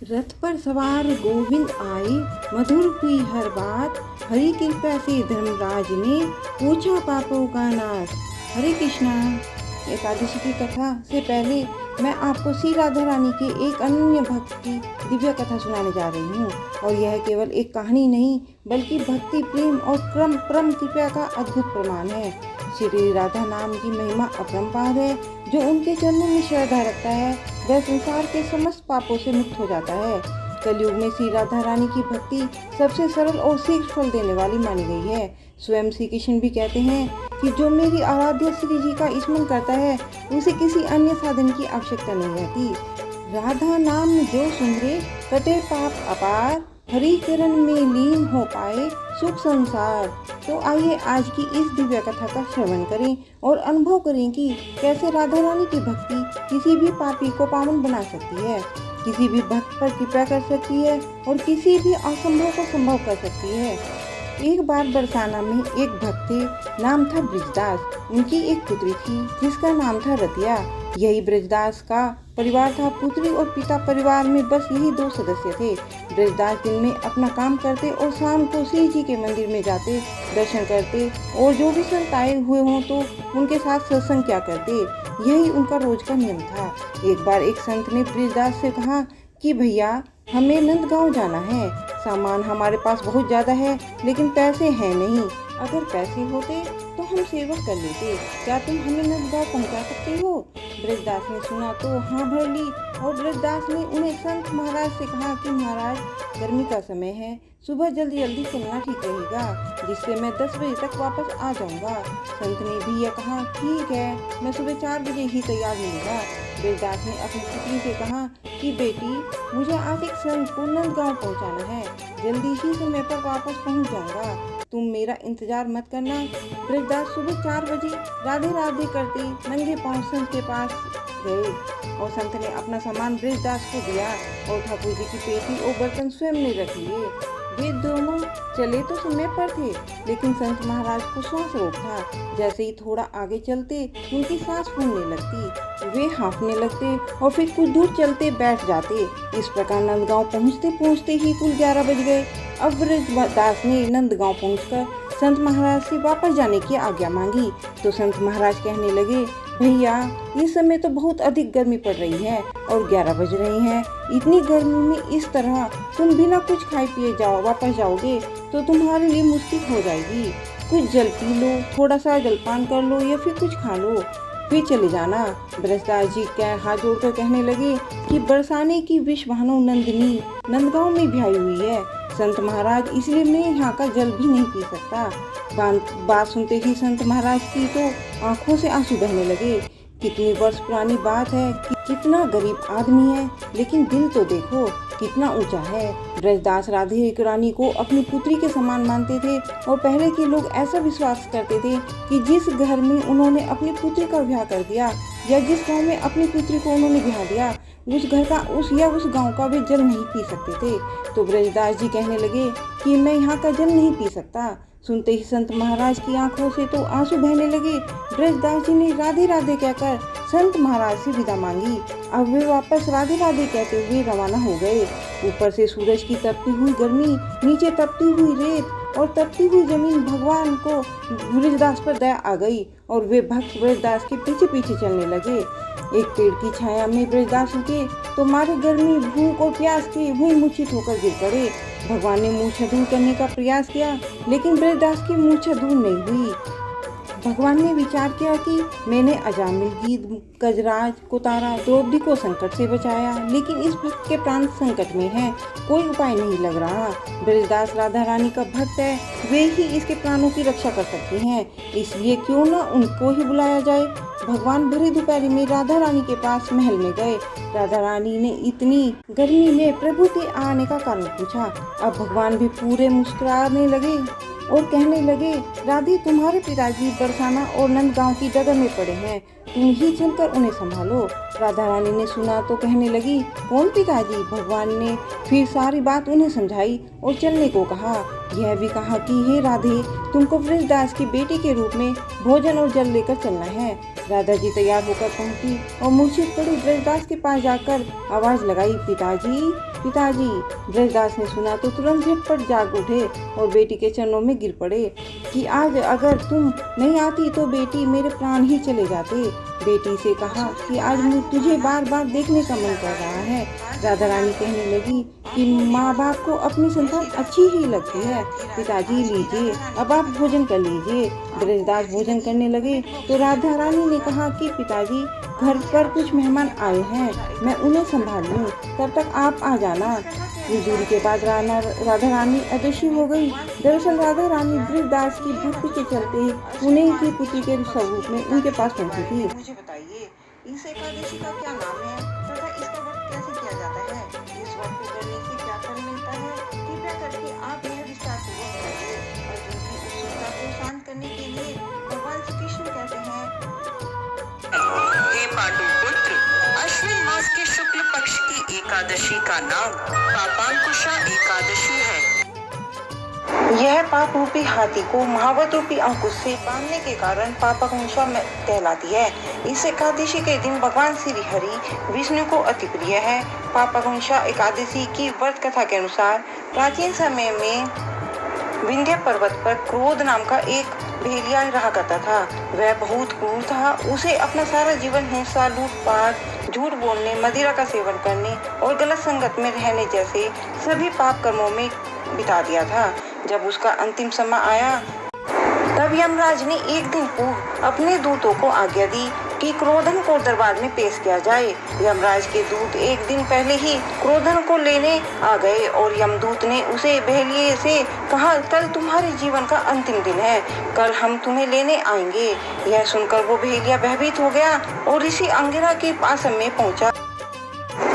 रथ पर सवार गोविंद आए, मधुर हुई हर बात। हरि कृपा से धर्मराज ने पूछा पापों का नाश। हरे कृष्णा। एकादशी की कथा से पहले मैं आपको श्री राधा रानी के एक अनन्य भक्त की दिव्य कथा सुनाने जा रही हूँ। और यह केवल एक कहानी नहीं बल्कि भक्ति, प्रेम और परम कृपा का अद्भुत प्रमाण है। श्री राधा नाम की महिमा अपरंपार है। जो उनके चरणों में श्रद्धा रखता है वह संसार के समस्त पापों से मुक्त हो जाता है। कलयुग में श्री राधा रानी की भक्ति सबसे सरल और शीघ्र फल देने वाली मानी गई है। स्वयं श्री कृष्ण भी कहते हैं कि जो मेरी आराध्य श्री जी का स्मरण करता है उसे किसी अन्य साधन की आवश्यकता नहीं रहती। राधा नाम जो सुमरे कटे पाप अपार, हरि चरण में लीन हो पाए सुख संसार। तो आइए आज की इस दिव्य कथा का श्रवण करें और अनुभव करें कि कैसे राधा रानी की भक्ति किसी भी पापी को पावन बना सकती है, किसी भी भक्त पर कृपा कर सकती है और किसी भी असंभव को संभव कर सकती है। एक बार बरसाना में एक भक्त थे, नाम था ब्रजदास। उनकी एक पुत्री थी जिसका नाम था रतिया। यही ब्रजदास का परिवार था। पुत्री और पिता परिवार में बस यही दो सदस्य थे। ब्रजदास दिन में अपना काम करते और शाम को श्री जी के मंदिर में जाते, दर्शन करते और जो भी संत आए हुए हों तो उनके साथ सत्संग किया करते। यही उनका रोज का नियम था। एक बार एक संत ने ब्रजदास से कहा कि भैया, हमें नंदगांव जाना है। सामान हमारे पास बहुत ज्यादा है लेकिन पैसे हैं नहीं। अगर पैसे होते तो हम सेवक कर लेते। क्या तुम हमें नंदगांव पहुंचा सकते हो? ब्रजदास ने सुना तो हाँ भर ली और ब्रजदास ने उन्हें संत महाराज से कहा कि महाराज, गर्मी का समय है, सुबह जल्दी जल्दी चलना ठीक रहेगा, जिससे मैं 10 बजे तक वापस आ जाऊंगा। संत ने भी यह कहा, ठीक है, मैं सुबह 4 बजे ही तैयार मिलूंगा। ब्रजदास ने अपनी पुत्री से कहा कि बेटी, मुझे आज एक संत को नंदगांव पहुंचाना है, जल्दी ही समय पर वापस पहुंच जाऊंगा, तुम मेरा इंतजार मत करना। ब्रजदास सुबह 4 बजे राधे राधे करते नंगे पांव संत के पास गए और संत ने अपना सामान ब्रजदास को दिया और ठाकुर जी की पेटी और बर्तन स्वयं ने रख लिए। वे दोनों चले तो समय पर थे लेकिन संत महाराज को श्वास रोक था। जैसे ही थोड़ा आगे चलते उनकी सांस फूलने लगती, वे हाँफने लगते और फिर कुछ दूर चलते बैठ जाते। इस प्रकार नंदगांव पहुँचते पहुँचते ही कुल 11 बज गए। अब ब्रजदास ने नंदगांव पहुंचकर संत महाराज से वापस जाने की आज्ञा मांगी तो संत महाराज कहने लगे, भैया, इस समय तो बहुत अधिक गर्मी पड़ रही है और 11 बज रहे हैं। इतनी गर्मी में इस तरह तुम बिना कुछ खाए पिए वापस जाओगे तो तुम्हारे लिए मुश्किल हो जाएगी। कुछ जल पी लो, थोड़ा सा जलपान कर लो या फिर कुछ खा लो, फिर चले जाना। ब्रजदास जी हाथ जोड़कर कहने लगे कि बरसाने की विषभानु नंदिनी नंदगांव में ब्याही हुई है संत महाराज, इसलिए मैं यहाँ का जल भी नहीं पी सकता। बात सुनते ही संत महाराज की तो आंखों से आंसू बहने लगे। कितनी वर्ष पुरानी बात है, कितना गरीब आदमी है, लेकिन दिल तो देखो कितना ऊंचा है। ब्रजदास राधे रानी को अपनी पुत्री के समान मानते थे और पहले के लोग ऐसा विश्वास करते थे कि जिस घर में उन्होंने अपनी पुत्री का ब्याह कर दिया या जिस गांव में अपनी पुत्री को उन्होंने ब्याह दिया, उस घर का उस गांव का वे जल नहीं पी सकते थे। तो ब्रजदास जी कहने लगे कि मैं यहाँ का जल नहीं पी सकता। सुनते ही संत महाराज की आंखों से तो आंसू बहने लगे। ब्रजदास जी ने राधे राधे कहकर संत महाराज से विदा मांगी। अब वे वापस राधे राधे कहते हुए रवाना हो गए। ऊपर से सूरज की तपती हुई गर्मी, नीचे तपती हुई रेत और तपती हुई जमीन, भगवान को ब्रजदास पर दया आ गई और वे भक्त ब्रजदास के पीछे पीछे चलने लगे। एक पेड़ की छाया में ब्रजदास रुके तो मारे गर्मी, भूख और प्यास के वहीं मूर्छित होकर गिर पड़े। भगवान ने मूर्छा दूर करने का प्रयास किया लेकिन ब्रजदास की मूर्छा दूर नहीं हुई। भगवान ने विचार किया कि मैंने अजामिल, गीत, गजराज को तारा, द्रौपदी को संकट से बचाया, लेकिन इस भक्त के प्राण संकट में हैं, कोई उपाय नहीं लग रहा। ब्रजदास राधा रानी का भक्त है, वे ही इसके प्राणों की रक्षा कर सकते हैं, इसलिए क्यों न उनको ही बुलाया जाए। भगवान भरी दोपहरी में राधा रानी के पास महल में गए। राधा रानी ने इतनी गर्मी में प्रभु के आने का कारण पूछा। अब भगवान भी पूरे मुस्कुराने लगे और कहने लगे, राधे, तुम्हारे पिताजी बरसाना और नंदगांव की डगर में पड़े हैं, तुम ही चलकर उन्हें संभालो। राधा रानी ने सुना तो कहने लगी, कौन पिताजी? भगवान ने फिर सारी बात उन्हें समझाई और चलने को कहा। यह भी कहा कि हे राधे, तुमको ब्रजदास की बेटी के रूप में भोजन और जल लेकर चलना है। राधा जी तैयार होकर पहुंची और मूर्छित पड़ी ब्रजदास के पास जाकर आवाज लगाई, पिताजी पिताजी। ब्रजदास ने सुना तो तुरंत झटपट जाग उठे और बेटी के चरणों में गिर पड़े कि आज अगर तुम नहीं आती तो बेटी मेरे प्राण ही चले जाते। बेटी से कहा कि आज तुझे बार बार देखने का मन कर रहा है। राधा रानी कहने लगी कि माँ बाप को अपनी संतान अच्छी ही लगती है। पिताजी लीजिए, अब आप भोजन कर लीजिए। ब्रजदास भोजन करने लगे तो राधा रानी ने कहा कि पिताजी घर पर कुछ मेहमान आए हैं, मैं उन्हें संभाल लूं, तब तक आप आ जाना। कुछ दूरी के बाद राधा रानी अदृश्य हो गई। दरअसल राधा रानी ब्रजदास की भक्ति के चलते उन्हीं की पुत्री के स्वरूप में उनके पास पहुंची थी। मुझे बताइए, इस एकादशी का क्या नाम है तथा इसका व्रत कैसे किया जाता है? इस व्रत को करने से क्या फल मिलता है? कृपया करके आप यह विस्तार पूर्वक बताइए। अर्जुन की उत्सुकता को शांत करने के लिए भगवान श्री कृष्ण कहते हैं, हे पांडुपुत्र, अश्विन मास के शुक्ल पक्ष की एकादशी का नाम पापांकुशा एकादशी है। यह पाप रूपी हाथी को महावत रूपी अंकुश से बांधने के कारण पापांकुशा कहलाती है। इस एकादशी के दिन भगवान श्री हरि विष्णु को अति प्रिय है। पापांकुशा एकादशी की व्रत कथा के अनुसार प्राचीन समय में विंध्य पर्वत पर क्रोध नाम का एक भेड़िया रहा करता था। वह बहुत क्रूर था। उसे अपना सारा जीवन हिंसा, लूटपाट, झूठ बोलने, मदिरा का सेवन करने और गलत संगत में रहने जैसे सभी पाप कर्मों में बिता दिया था। जब उसका अंतिम समय आया तब यमराज ने एक दिन पूर्व अपने दूतों को आज्ञा दी कि क्रोधन को दरबार में पेश किया जाए। यमराज के दूत एक दिन पहले ही क्रोधन को लेने आ गए और यमदूत ने उसे भेड़िए से कहा, कल तुम्हारे जीवन का अंतिम दिन है, कल हम तुम्हें लेने आएंगे। यह सुनकर वो भेड़िया भयभीत हो गया और ऋषि अंगिरा के पास में पहुंचा।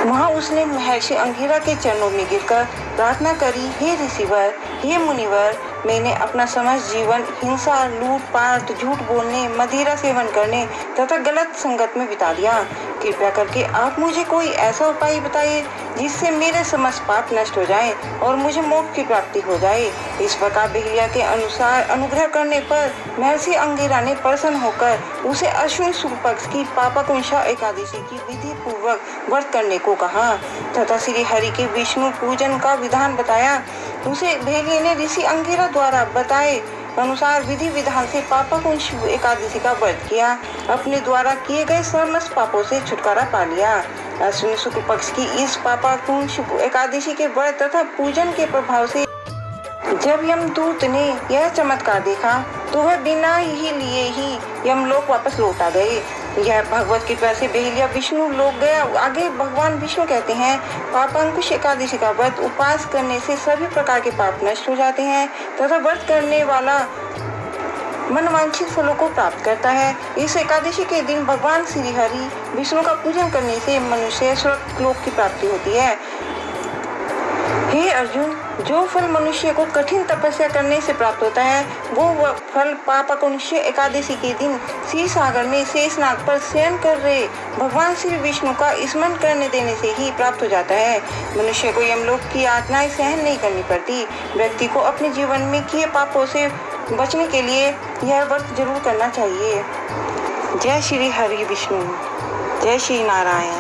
वहाँ उसने महर्षि अंगिरा के चरणों में गिरकर प्रार्थना करी, हे ऋषिवर, हे मुनिवर, मैंने अपना समस्त जीवन हिंसा, लूटपाट, झूठ बोलने, मदिरा सेवन करने तथा गलत संगत में बिता दिया। कृपया करके आप मुझे कोई ऐसा उपाय बताइए जिससे मेरे समस्त पाप नष्ट हो जाएं और मुझे मोक्ष की प्राप्ति हो जाए। इस प्रकार भेड़िया के अनुसार अनुग्रह करने पर महर्षि अंगिरा ने प्रसन्न होकर उसे अश्विन शुक्ल पक्ष की पापांकुशा एकादशी की विधि पूर्वक व्रत करने को कहा तथा श्री हरि के विष्णु पूजन का विधान बताया। उसे भेड़िए ने ऋषि अंगिरा द्वारा बताए अनुसार विधि विधान से पापांकुशा एकादशी का व्रत किया। अपने द्वारा किए गए समस्त पापों से छुटकारा पा लिया। अश्विन शुक्ल पक्ष की इस पापांकुशा एकादशी के व्रत तथा पूजन के प्रभाव से जब यमदूत ने यह चमत्कार देखा तो वह बिना ही लिए ही यमलोक वापस लौट आ गए। यह भगवत कृपा से भेड़िया विष्णु लोक गया। आगे भगवान विष्णु कहते हैं, पापांकुशा एकादशी का व्रत उपवास करने से सभी प्रकार के पाप नष्ट हो जाते हैं तथा व्रत करने वाला मनवांछित फलों को प्राप्त करता है। इस एकादशी के दिन भगवान श्री हरि विष्णु का पूजन करने से मनुष्य स्वर्ग लोक की प्राप्ति होती है। हे अर्जुन, जो फल मनुष्य को कठिन तपस्या करने से प्राप्त होता है वो फल पापांकुशा एकादशी के दिन क्षीर सागर में शेषनाग पर शयन कर रहे भगवान श्री विष्णु का स्मरण करने देने से ही प्राप्त हो जाता है। मनुष्य को यमलोक की यातनाएं सहन नहीं करनी पड़ती। व्यक्ति को अपने जीवन में किए पापों से बचने के लिए यह व्रत जरूर करना चाहिए। जय श्री हरि विष्णु, जय श्री नारायण।